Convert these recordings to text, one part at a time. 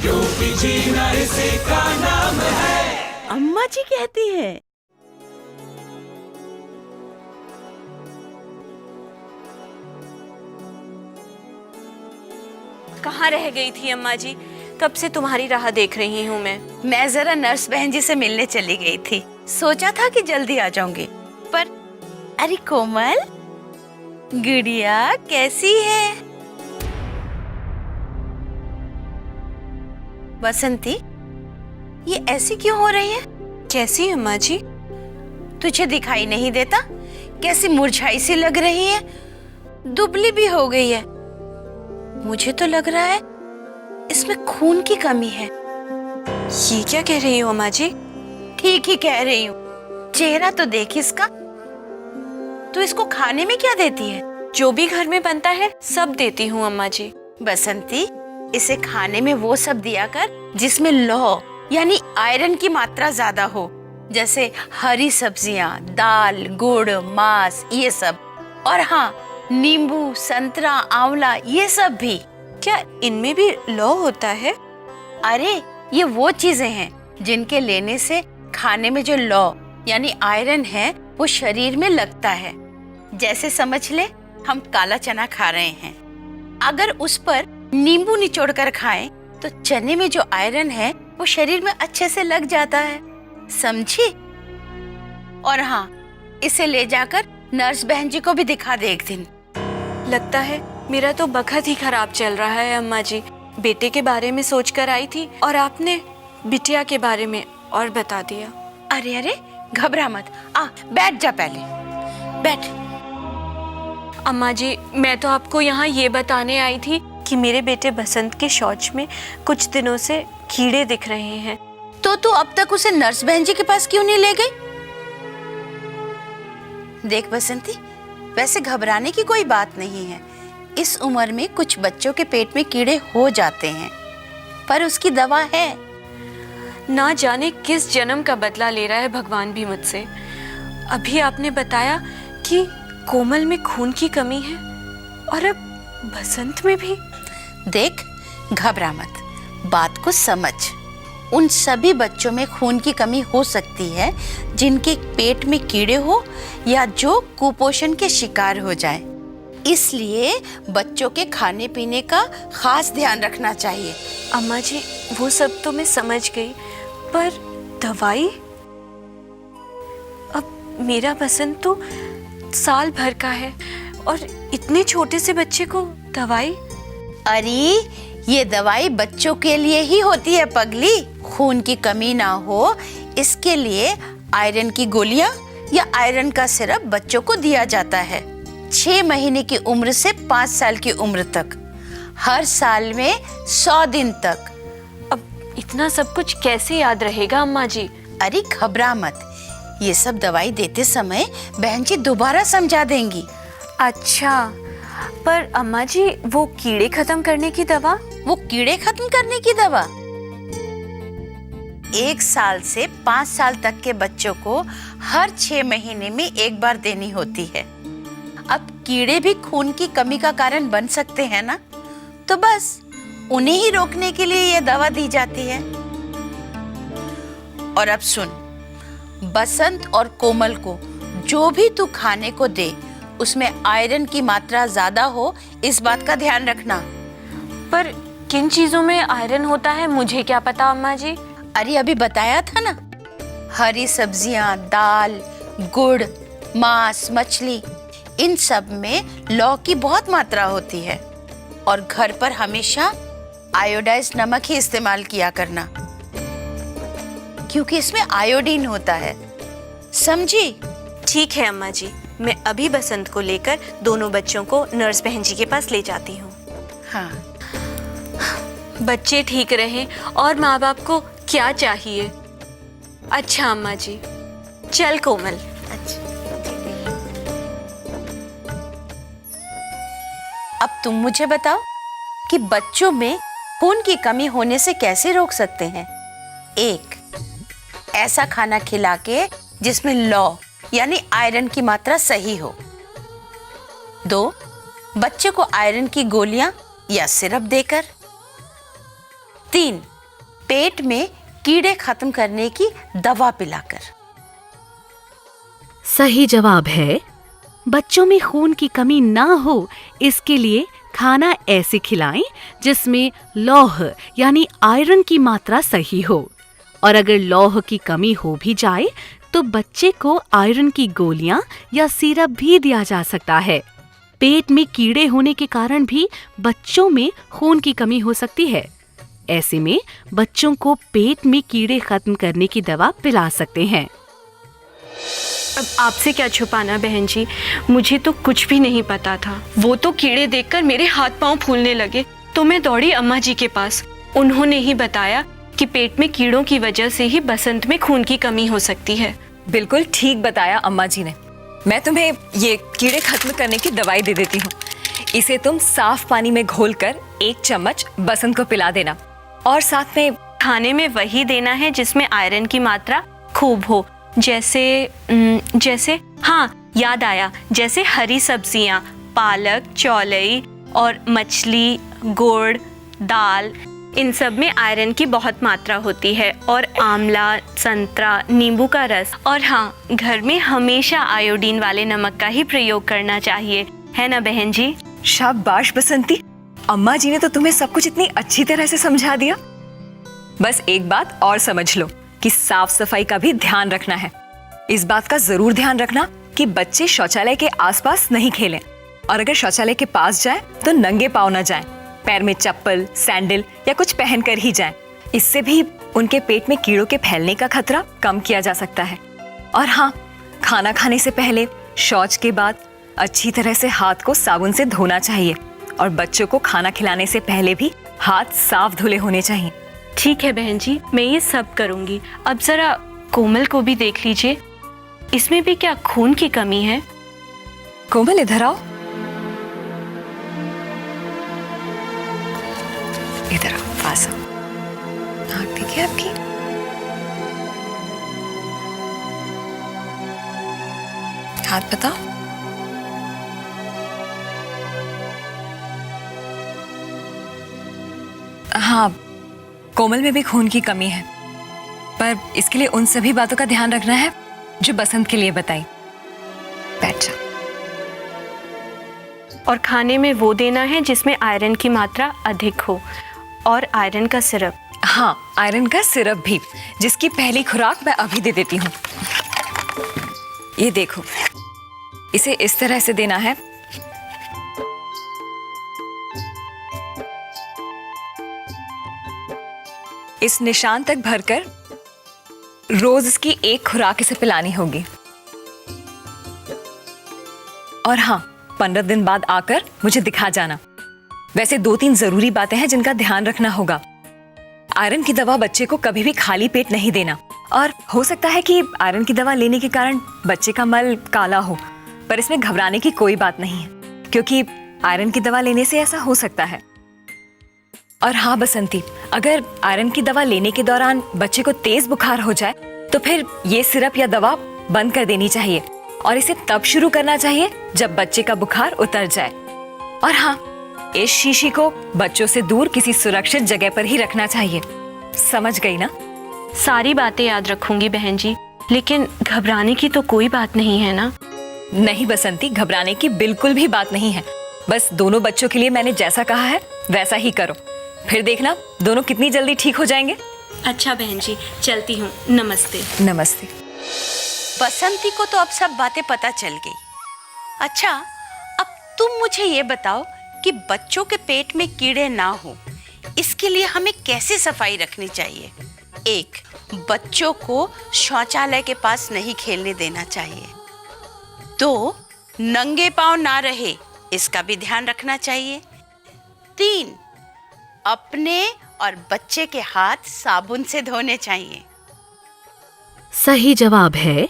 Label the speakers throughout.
Speaker 1: क्योंकि जीना इसी का नाम है।
Speaker 2: अम्मा जी कहती है।
Speaker 3: कहाँ रह गई थी अम्मा जी? कब से तुम्हारी राह देख रही हूँ मैं
Speaker 2: जरा नर्स बहन जी से मिलने चली गई थी। सोचा था कि जल्दी आ जाऊंगी, पर अरे कोमल, गुड़िया कैसी है? बसंती, ये ऐसी क्यों हो रही है?
Speaker 3: कैसी अम्मा जी?
Speaker 2: तुझे दिखाई नहीं देता? कैसी मुरझाई सी लग रही है, दुबली भी हो गई है। मुझे तो लग रहा है इसमें खून की कमी है।
Speaker 3: ये क्या कह रही हो अम्मा जी?
Speaker 2: ठीक ही कह रही हूँ। चेहरा तो देख इसका। तू इसको खाने में क्या देती है?
Speaker 3: जो भी घर में बनता है सब देती हूँ अम्मा जी।
Speaker 2: बसंती, इसे खाने में वो सब दिया कर जिसमें लौह यानी आयरन की मात्रा ज्यादा हो, जैसे हरी सब्जियां, दाल, गुड़, मांस, ये सब। और हाँ, नींबू, संतरा, आंवला, ये सब भी।
Speaker 3: क्या इनमें भी लौह होता है?
Speaker 2: अरे ये वो चीजें हैं जिनके लेने से खाने में जो लौह यानी आयरन है वो शरीर में लगता है। जैसे समझ ले हम काला चना खा रहे हैं, अगर उस पर नींबू निचोड़ कर खाएं तो चने में जो आयरन है वो शरीर में अच्छे से लग जाता है, समझी? और हाँ, इसे ले जाकर नर्स बहन जी को भी दिखा दे एक दिन।
Speaker 3: लगता है मेरा तो बखत ही खराब चल रहा है अम्मा जी। बेटे के बारे में सोचकर आई थी और आपने बिटिया के बारे में और बता दिया।
Speaker 2: अरे अरे, घबरा मत, आ बैठ जा, पहले बैठ।
Speaker 3: अम्मा जी, मैं तो आपको यहाँ ये बताने आई थी कि मेरे बेटे बसंत के शौच में कुछ दिनों से कीड़े दिख रहे हैं।
Speaker 2: तो तू अब तक उसे नर्स बहन जी के पास क्यों नहीं ले गई? देख बसंती, वैसे घबराने की कोई बात नहीं है। इस उम्र में कुछ बच्चों के पेट में कीड़े हो जाते हैं, पर उसकी दवा है।
Speaker 3: ना जाने किस जन्म का बदला ले रहा है भगवान भी मुझसे। अभी आपने बताया कि कोमल में खून की कमी है और अब बसंत में भी।
Speaker 2: देख, घबरा मत, बात को समझ। उन सभी बच्चों में खून की कमी हो सकती है जिनके पेट में कीड़े हो या जो कुपोषण के शिकार हो जाए। इसलिए बच्चों के खाने पीने का खास ध्यान रखना चाहिए।
Speaker 3: अम्मा जी, वो सब तो मैं समझ गई, पर दवाई? अब मेरा बसंत तो साल भर का है और इतने छोटे से बच्चे को दवाई?
Speaker 2: अरे ये दवाई बच्चों के लिए ही होती है पगली। खून की कमी ना हो इसके लिए आयरन की गोलियां या आयरन का सिरप बच्चों को दिया जाता है। 6 महीने की उम्र से 5 साल की उम्र तक, हर साल में 100 दिन तक।
Speaker 3: अब इतना सब कुछ कैसे याद रहेगा अम्मा जी?
Speaker 2: अरे घबरा मत, ये सब दवाई देते समय बहन जी दोबारा समझा देंगी।
Speaker 3: अच्छा, पर अम्मा जी वो कीड़े खत्म करने की दवा?
Speaker 2: वो कीड़े खत्म करने की दवा 1 साल से 5 साल तक के बच्चों को हर 6 महीने में एक बार देनी होती है। अब कीड़े भी खून की कमी का कारण बन सकते हैं ना, तो बस उन्हें ही रोकने के लिए यह दवा दी जाती है। और अब सुन, बसंत और कोमल को जो भी तू खाने को दे उसमें आयरन की मात्रा ज्यादा हो, इस बात का ध्यान रखना।
Speaker 3: पर किन चीजों में आयरन होता है मुझे क्या पता अम्मा जी?
Speaker 2: अरे अभी बताया था ना, हरी सब्जियां, दाल, गुड़, मांस, मछली, इन सब में लौह की बहुत मात्रा होती है। और घर पर हमेशा आयोडाइज्ड नमक ही इस्तेमाल किया करना, क्योंकि इसमें आयोडीन होता है, समझी?
Speaker 3: ठीक है अम्मा जी, मैं अभी बसंत को लेकर दोनों बच्चों को नर्स बहन जी के पास ले जाती हूँ।
Speaker 2: हाँ,
Speaker 3: बच्चे ठीक रहें और माँ बाप को क्या चाहिए। अच्छा अम्मा जी, चल कोमल।
Speaker 2: अच्छा। अब तुम मुझे बताओ कि बच्चों में खून की कमी होने से कैसे रोक सकते हैं? 1, ऐसा खाना खिला के जिसमें लौह यानी आयरन की मात्रा सही हो। 2, बच्चे को आयरन की गोलियां या सिरप देकर। 3, पेट में कीड़े खत्म करने की दवा पिलाकर।
Speaker 4: सही जवाब है बच्चों में खून की कमी ना हो इसके लिए खाना ऐसे खिलाएं जिसमें लौह यानी आयरन की मात्रा सही हो। और अगर लौह की कमी हो भी जाए तो बच्चे को आयरन की गोलियां या सिरप भी दिया जा सकता है। पेट में कीड़े होने के कारण भी बच्चों में खून की कमी हो सकती है। ऐसे में बच्चों को पेट में कीड़े खत्म करने की दवा पिला सकते हैं।
Speaker 3: अब आपसे क्या छुपाना बहन जी, मुझे तो कुछ भी नहीं पता था। वो तो कीड़े देखकर मेरे हाथ पांव फूलने लगे तो मैं दौड़ी अम्मा जी के पास। उन्होंने ही बताया कि पेट में कीड़ों की वजह से ही बसंत में खून की कमी हो सकती है।
Speaker 5: बिल्कुल ठीक बताया अम्मा जी ने। मैं तुम्हें ये कीड़े खत्म करने की दवाई दे देती हूँ। इसे तुम साफ पानी में घोलकर 1 चम्मच बसंत को पिला देना और साथ में
Speaker 3: खाने में वही देना है जिसमें आयरन की मात्रा खूब हो। जैसे हाँ याद आया, जैसे हरी सब्जियां, पालक, चौलाई और मछली, गुड़, दाल, इन सब में आयरन की बहुत मात्रा होती है। और आंवला, संतरा, नींबू का रस। और हाँ, घर में हमेशा आयोडीन वाले नमक का ही प्रयोग करना चाहिए, है ना बहन जी?
Speaker 5: शाबाश बसंती, अम्मा जी ने तो तुम्हें सब कुछ इतनी अच्छी तरह से समझा दिया। बस एक बात और समझ लो कि साफ सफाई का भी ध्यान रखना है। इस बात का जरूर ध्यान रखना कि बच्चे शौचालय के आसपास नहीं खेलें और अगर शौचालय के पास जाएं तो नंगे पांव न जाएं। पैर में चप्पल, सैंडल या कुछ पहन कर ही जाएं। इससे भी उनके पेट में कीड़ों के फैलने का खतरा कम किया जा सकता है। और हाँ, खाना खाने से पहले, शौच के बाद अच्छी तरह से हाथ को साबुन से धोना चाहिए और बच्चों को खाना खिलाने से पहले भी हाथ साफ धुले होने चाहिए।
Speaker 3: ठीक है बहन जी, मैं ये सब करूंगी। अब जरा कोमल को भी देख लीजिए, इसमें भी क्या खून की कमी है?
Speaker 5: कोमल इधर आओ, इधर आओ, पास आओ। आँख ठीक है आपकी? हाथ बताओ। हाँ, कोमल में भी खून की कमी है, पर इसके लिए उन सभी बातों का ध्यान रखना है जो बसंत के लिए बताई। बैठ जा।
Speaker 3: और खाने में वो देना है जिसमें आयरन की मात्रा अधिक हो। और आयरन का सिरप।
Speaker 5: हाँ, आयरन का सिरप भी, जिसकी पहली खुराक मैं अभी दे देती हूँ। ये देखो, इसे इस तरह से देना है। इस निशान तक भरकर रोज इसकी 1 खुराक इसे पिलानी होगी। और हाँ, 15 दिन बाद आकर मुझे दिखा जाना। वैसे 2-3 जरूरी बातें हैं जिनका ध्यान रखना होगा। आयरन की दवा बच्चे को कभी भी खाली पेट नहीं देना। और हो सकता है कि आयरन की दवा लेने के कारण बच्चे का मल काला हो, पर इसमें घबराने की कोई बात नहीं है, क्योंकि आयरन की दवा लेने से ऐसा हो सकता है। और हाँ बसंती, अगर आयरन की दवा लेने के दौरान बच्चे को तेज बुखार हो जाए तो फिर ये सिरप या दवा बंद कर देनी चाहिए और इसे तब शुरू करना चाहिए जब बच्चे का बुखार उतर जाए। और हाँ, इस शीशी को बच्चों से दूर किसी सुरक्षित जगह पर ही रखना चाहिए। समझ गई ना?
Speaker 3: सारी बातें याद रखूंगी बहन जी, लेकिन घबराने की तो कोई बात नहीं है ना?
Speaker 5: नहीं बसंती, घबराने की बिल्कुल भी बात नहीं है। बस दोनों बच्चों के लिए मैंने जैसा कहा है वैसा ही करो, फिर देखना दोनों कितनी जल्दी ठीक हो जाएंगे।
Speaker 3: अच्छा बहन जी, चलती हूँ। नमस्ते।
Speaker 5: नमस्ते।
Speaker 2: बसंती को तो अब सब बातें पता चल गई। अच्छा, अब तुम मुझे ये बताओ कि बच्चों के पेट में कीड़े ना हो, इसके लिए हमें कैसे सफाई रखनी चाहिए? 1, बच्चों को शौचालय के पास नहीं खेलने देना चाहिए। 2, नंगे पांव ना रहे, इसका भी ध्यान रखना चाहिए। 3, अपने और बच्चे के हाथ साबुन से धोने चाहिए।
Speaker 4: सही जवाब है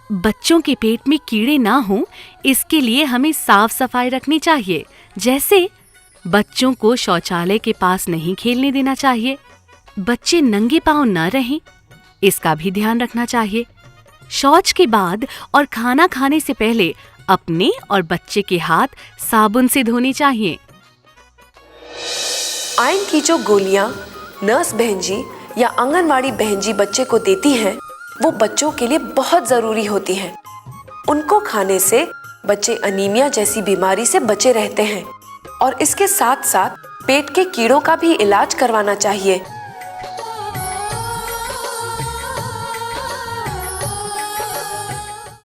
Speaker 4: बच्चों के पेट में कीड़े ना हो इसके लिए हमें साफ सफाई रखनी चाहिए। जैसे बच्चों को शौचालय के पास नहीं खेलने देना चाहिए, बच्चे नंगे पांव न रहें, इसका भी ध्यान रखना चाहिए। शौच के बाद और खाना खाने से पहले अपने और बच्चे के हाथ साबुन से धोने चाहिए।
Speaker 6: आयरन की जो गोलियां नर्स बहन जी या आंगनवाड़ी बहन जी बच्चे को देती हैं वो बच्चों के लिए बहुत ज़रूरी होती हैं। उनको खाने से बच्चे अनीमिया जैसी बीमारी से बचे रहते हैं और इसके साथ साथ पेट के कीड़ों का भी इलाज करवाना चाहिए